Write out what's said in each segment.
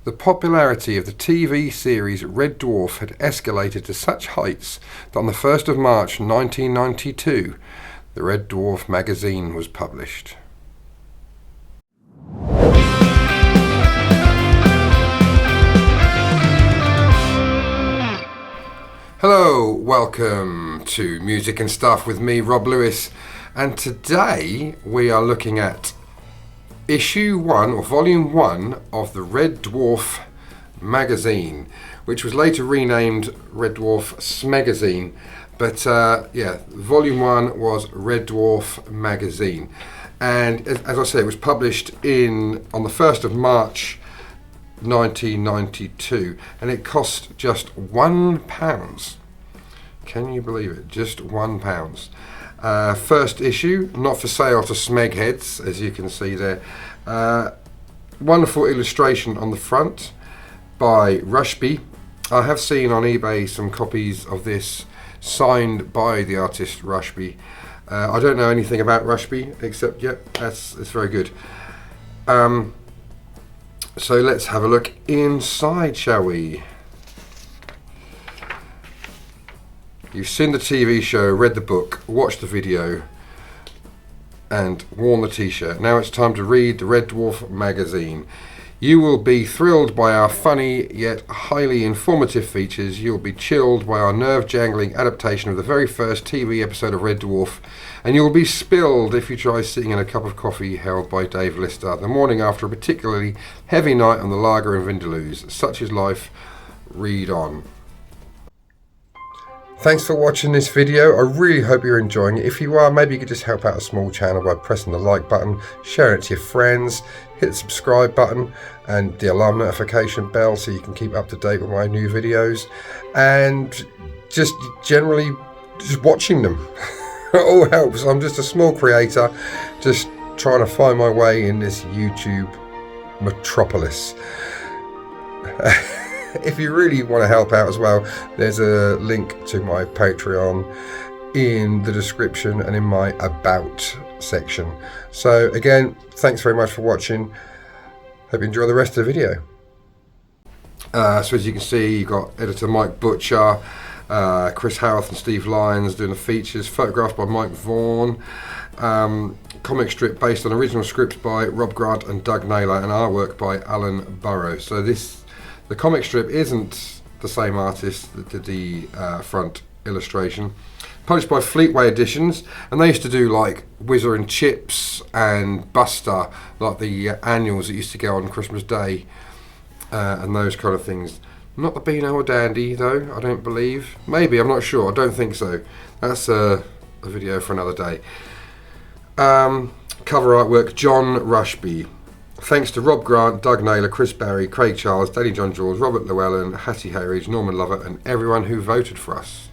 The popularity of the TV series Red Dwarf had escalated to such heights that on the 1st of March 1992, the Red Dwarf Magazine was published. Hello, welcome to Music and Stuff with me, Rob Lewis, and today we are looking at Issue 1, or Volume 1, of the Red Dwarf Magazine, which was later renamed Red Dwarf Smegazine, but Volume 1 was Red Dwarf Magazine, and as I said, it was published on the 1st of March 1992, and it cost just £1. Can you believe it? Just £1. First issue, not for sale to smegheads, as you can see there. Wonderful illustration on the front by Rushby. I have seen on eBay some copies of this signed by the artist Rushby. I don't know anything about Rushby except, it's very good. So let's have a look inside, shall we? You've seen the TV show, read the book, watched the video, and worn the t-shirt. Now it's time to read the Red Dwarf Magazine. You will be thrilled by our funny yet highly informative features. You'll be chilled by our nerve-jangling adaptation of the very first TV episode of Red Dwarf, and you'll be spilled if you try sitting in a cup of coffee held by Dave Lister the morning after a particularly heavy night on the lager and vindaloos. Such is life. Read on. Thanks for watching this video. I really hope you're enjoying it. If you are, maybe you could just help out a small channel by pressing the like button, sharing it to your friends, hit the subscribe button and the alarm notification bell so you can keep up to date with my new videos, and just generally just watching them. It all helps. I'm just a small creator just trying to find my way in this YouTube metropolis. If you really want to help out as well, there's a link to my Patreon in the description and in my About section. So again, thanks very much for watching. Hope you enjoy the rest of the video. So as you can see, you've got editor Mike Butcher, Chris Howarth and Steve Lyons doing the features, photographed by Mike Vaughan, comic strip based on original script by Rob Grant and Doug Naylor, and artwork by Alan Burrows. So the comic strip isn't the same artist that did the front illustration. Published by Fleetway Editions, and they used to do like Whizzer and Chips and Buster, like the annuals that used to go on Christmas Day, and those kind of things. Not the Beano or Dandy though, I don't believe. Maybe, I'm not sure, I don't think so. That's a video for another day. Cover artwork, John Rushby. Thanks to Rob Grant, Doug Naylor, Chris Barry, Craig Charles, Danny John George, Robert Llewellyn, Hattie Hayridge, Norman Lovett, and everyone who voted for us.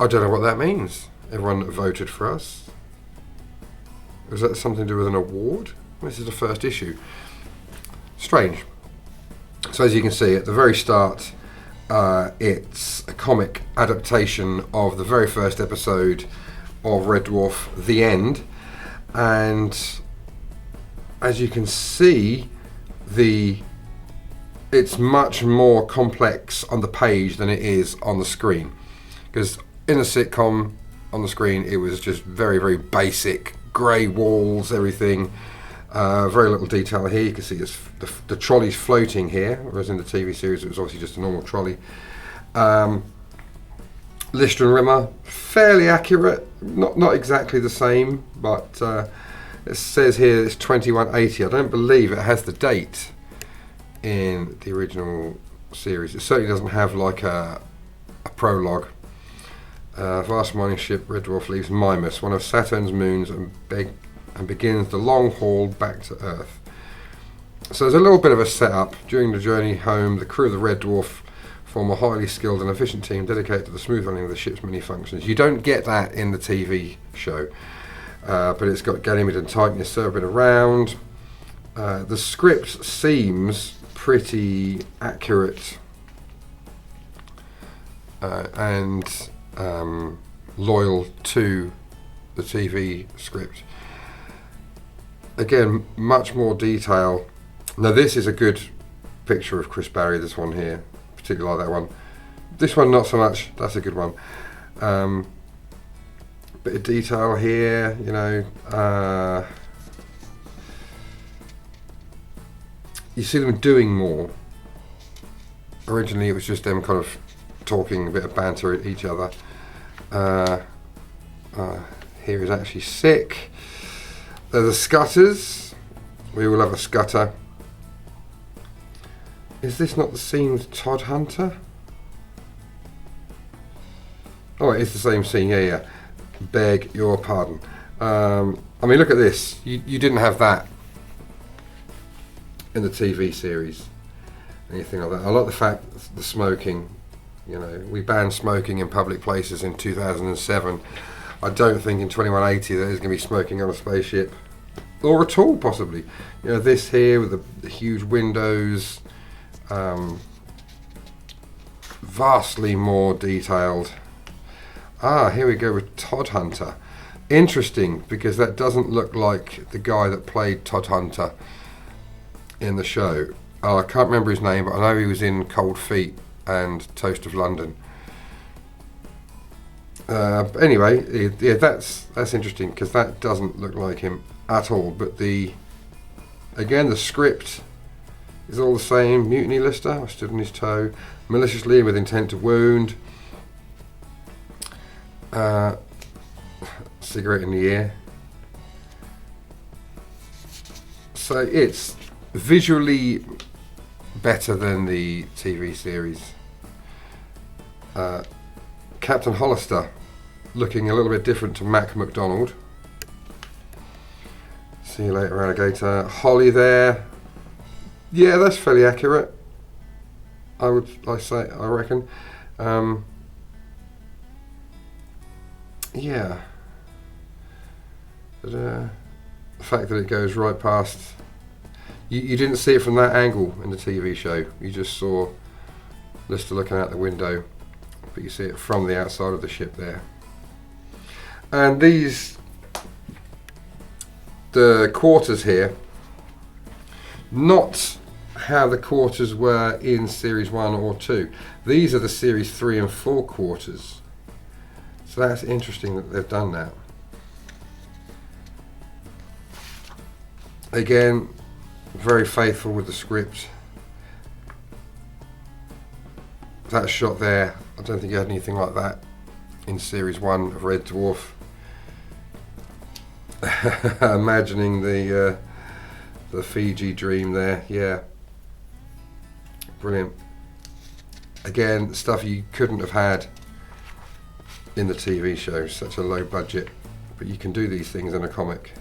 I don't know what that means. Everyone that voted for us. Was that something to do with an award? This is the first issue. Strange. So as you can see at the very start, it's a comic adaptation of the very first episode of Red Dwarf, The End. And as you can see, it's much more complex on the page than it is on the screen, because in a sitcom on the screen it was just very, very basic, grey walls, everything, very little detail. Here you can see the trolley's floating here, whereas in the TV series it was obviously just a normal trolley. Lister and Rimmer, fairly accurate, not exactly the same, but it says here it's 2180. I don't believe it has the date in the original series. It certainly doesn't have like a prologue. Vast mining ship Red Dwarf leaves Mimas, one of Saturn's moons, and begins the long haul back to Earth. So there's a little bit of a setup. During the journey home, the crew of the Red Dwarf form a highly skilled and efficient team dedicated to the smooth running of the ship's many functions. You don't get that in the TV show, but it's got Ganymede and Titan serving around. The script seems pretty accurate and loyal to the TV script. again, much more detail. Now this is a good picture of Chris Barry, this one here, particularly like that one. This one not so much, that's a good one. Bit of detail here, you know. You see them doing more. Originally it was just them kind of talking, a bit of banter at each other. Here is actually sick. They're the scutters. We all have a scutter. Is this not the scene with Todd Hunter? Oh, it is the same scene, yeah. Beg your pardon. I mean, look at this. You didn't have that in the TV series. Anything like that. I like the fact the smoking, you know, we banned smoking in public places in 2007. I don't think in 2180 there's going to be smoking on a spaceship. Or at all, possibly. You know, this here with the huge windows. Vastly more detailed. Here we go with Todd Hunter. Interesting, because that doesn't look like the guy that played Todd Hunter in the show. I can't remember his name, but I know he was in Cold Feet and Toast of London. But anyway, yeah, that's interesting, because that doesn't look like him at all. But again, the script is all the same. Mutiny Lister, I stood on his toe, maliciously and with intent to wound. Cigarette in the ear. So it's visually better than the TV series. Captain Hollister looking a little bit different to Mac McDonald. See you later, alligator. Holly there. Yeah, that's fairly accurate. I reckon. Yeah. But, the fact that it goes right past. You didn't see it from that angle in the TV show. You just saw Lister looking out the window, but you see it from the outside of the ship there. And the quarters here, not how the quarters were in Series 1 or 2. These are the Series 3 and 4 quarters. So that's interesting that they've done that. Again, very faithful with the script. That shot there, I don't think you had anything like that in Series 1 of Red Dwarf. Imagining the Fiji dream there, yeah. Brilliant. Again, stuff you couldn't have had in the TV show, such a low budget, but you can do these things in a comic.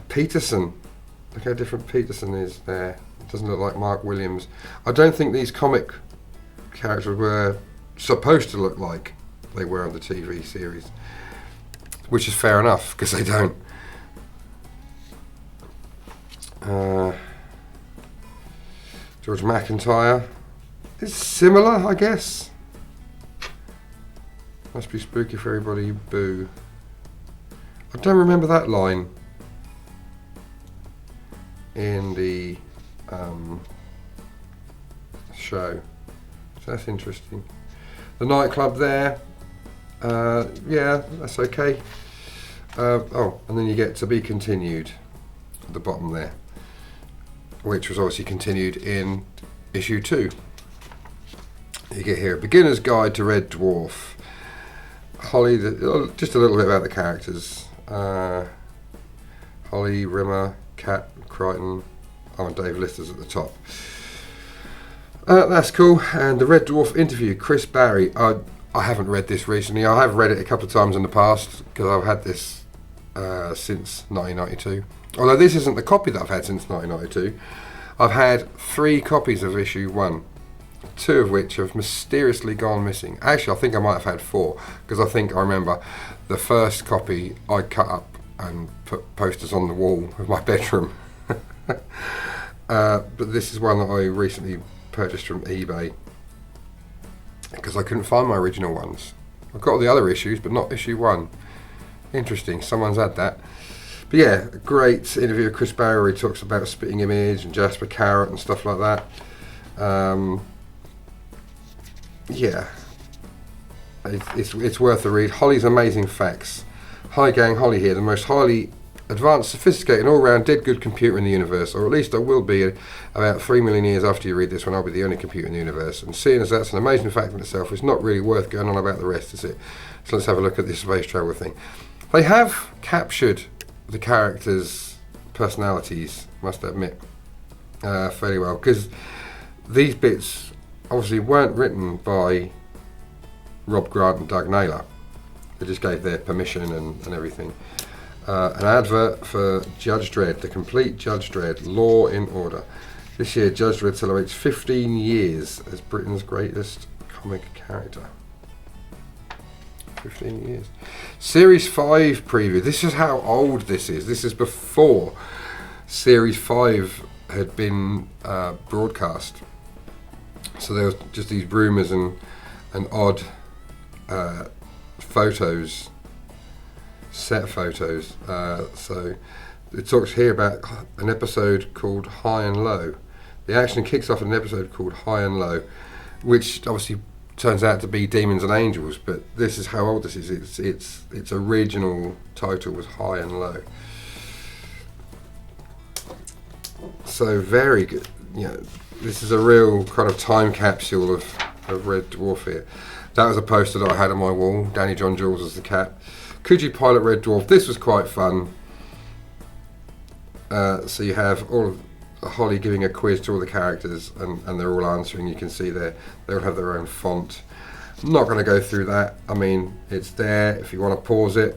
Peterson, look how different Peterson is there. It doesn't look like Mark Williams. I don't think these comic characters were supposed to look like they were on the TV series, which is fair enough, because they don't. George McIntyre is similar, I guess. Must be spooky for everybody, boo. I don't remember that line in the show, so that's interesting. The nightclub there, yeah, that's okay. Oh, and then you get to be continued at the bottom there, which was obviously continued in issue 2. You get here, Beginner's Guide to Red Dwarf. Holly, just a little bit about the characters. Holly, Rimmer, Cat, Kryten, and Dave Lister's at the top. That's cool. And the Red Dwarf interview, Chris Barry. I haven't read this recently. I have read it a couple of times in the past, because I've had this since 1992. Although this isn't the copy that I've had since 1992. I've had 3 copies of issue 1, 2 of which have mysteriously gone missing. Actually, I think I might have had 4, because I think I remember the first copy I cut up and put posters on the wall of my bedroom. But this is one that I recently purchased from eBay, because I couldn't find my original ones. I've got all the other issues, but not issue 1. Interesting, someone's had that. But But yeah, a great interview with Chris Barry where he talks about Spitting Image and Jasper Carrot and stuff like that. Yeah, it's worth a read. Holly's Amazing Facts. Hi gang, Holly here, the most highly advanced, sophisticated, and all-round dead good computer in the universe, or at least I will be about 3 million years after you read this, when I'll be the only computer in the universe. And seeing as that's an amazing fact in itself, it's not really worth going on about the rest, is it? So let's have a look at this space travel thing. They have captured the characters' personalities, must admit, fairly well, because these bits obviously weren't written by Rob Grant and Doug Naylor. They just gave their permission and everything. An advert for Judge Dredd, the complete Judge Dredd, Law in Order. This year, Judge Dredd celebrates 15 years as Britain's greatest comic character. 15 years. Series 5 preview. This is how old this is. This is before Series 5 had been broadcast. So there was just these rumours and odd photos, set photos. So it talks here about an episode called High and Low. The action kicks off in an episode called High and Low, which obviously turns out to be Demons and Angels, but this is how old this is. Its original title was High and Low. So very good. You know, this is a real kind of time capsule of Red Dwarf here. That was a poster that I had on my wall. Danny John Jules as the cat. Could you pilot Red Dwarf? This was quite fun. So you have all of Holly giving a quiz to all the characters, and they're all answering. You can see they all have their own font. I'm not going to go through that. I mean, it's there if you want to pause it,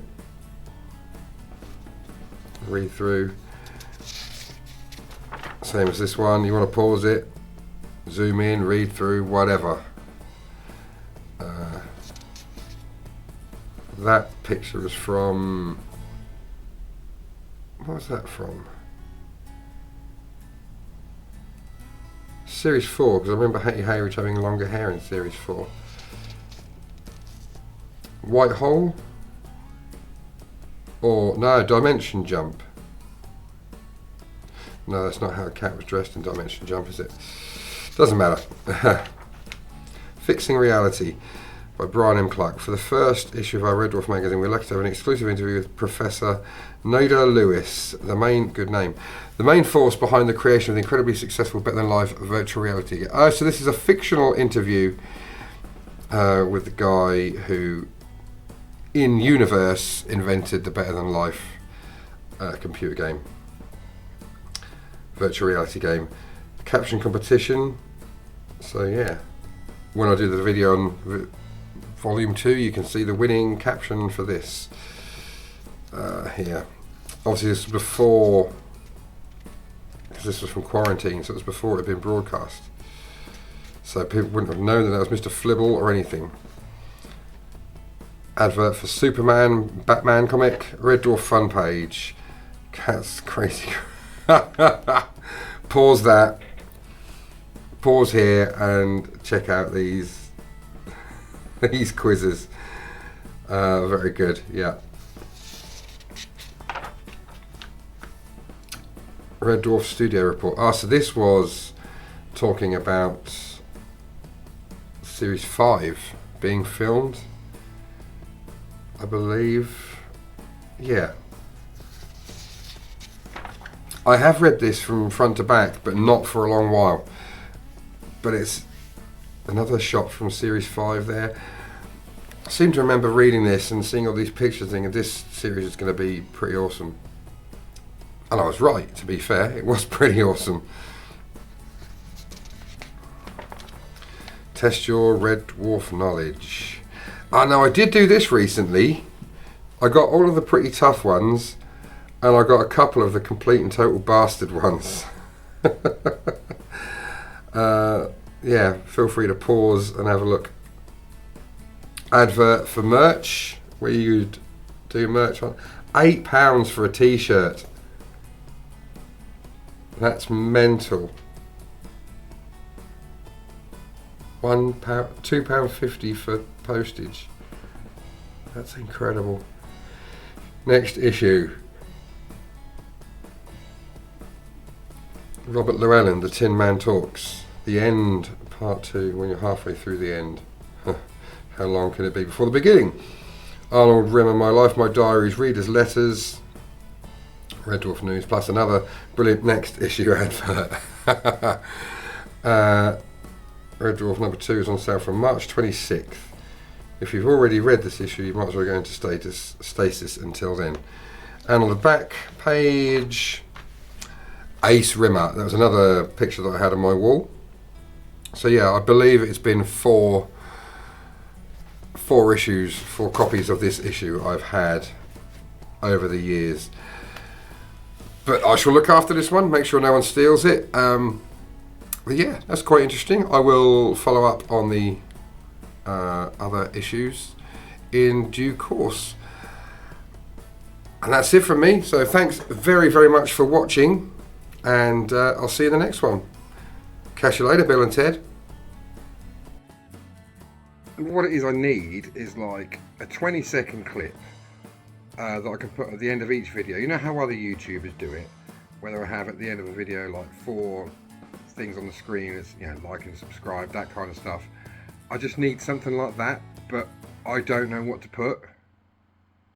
read through. Same as this one. You want to pause it, zoom in, read through, whatever. That picture is from, what was that from? Series 4, because I remember Hattie Hayridge having longer hair in Series 4. White Hole? Or, no, Dimension Jump. No, that's not how a cat was dressed in Dimension Jump, is it? Doesn't matter. Fixing Reality by Brian M. Clark. For the first issue of our Red Dwarf magazine, we're lucky to have an exclusive interview with Professor Nada Lewis, the main force behind the creation of the incredibly successful Better Than Life virtual reality. So this is a fictional interview with the guy who, in universe, invented the Better Than Life computer game, virtual reality game. Caption competition. So yeah, when I do the video on Volume 2, you can see the winning caption for this here. Obviously this was before, because this was from quarantine, so it was before it had been broadcast. So people wouldn't have known that that was Mr. Flibble or anything. Advert for Superman, Batman comic, Red Dwarf fun page. That's crazy. Pause that. Pause here and check out these quizzes. Very good, yeah. Red Dwarf Studio Report. So this was talking about Series 5 being filmed, I believe. Yeah. I have read this from front to back, but not for a long while. But it's another shot from Series 5 there. I seem to remember reading this and seeing all these pictures thinking this series is going to be pretty awesome. And I was right, to be fair. It was pretty awesome. Test your Red Dwarf knowledge. Now I did do this recently. I got all of the pretty tough ones, and I got a couple of the complete and total bastard ones. Yeah, feel free to pause and have a look. Advert for merch, where you'd do merch on. £8 for a t-shirt. That's mental. £2.50 for postage. That's incredible. Next issue. Robert Llewellyn, The Tin Man Talks. The End, Part 2, when you're halfway through the end. How long can it be before the beginning? Arnold Rimmer, My Life, My Diaries, Readers' Letters, Red Dwarf News, plus another brilliant next issue advert. Red Dwarf number 2 is on sale from March 26th. If you've already read this issue, you might as well go into stasis until then. And on the back page, Ace Rimmer. That was another picture that I had on my wall. So yeah, I believe it's been four copies of this issue I've had over the years. But I shall look after this one, make sure no one steals it. But yeah, that's quite interesting. I will follow up on the other issues in due course. And that's it from me. So thanks very, very much for watching. And I'll see you in the next one. Catch you later, Bill and Ted. What it is I need is like a 20-second clip that I can put at the end of each video. You know how other YouTubers do it? Whether I have at the end of a video like 4 things on the screen, it's, you know, like and subscribe, that kind of stuff. I just need something like that, but I don't know what to put.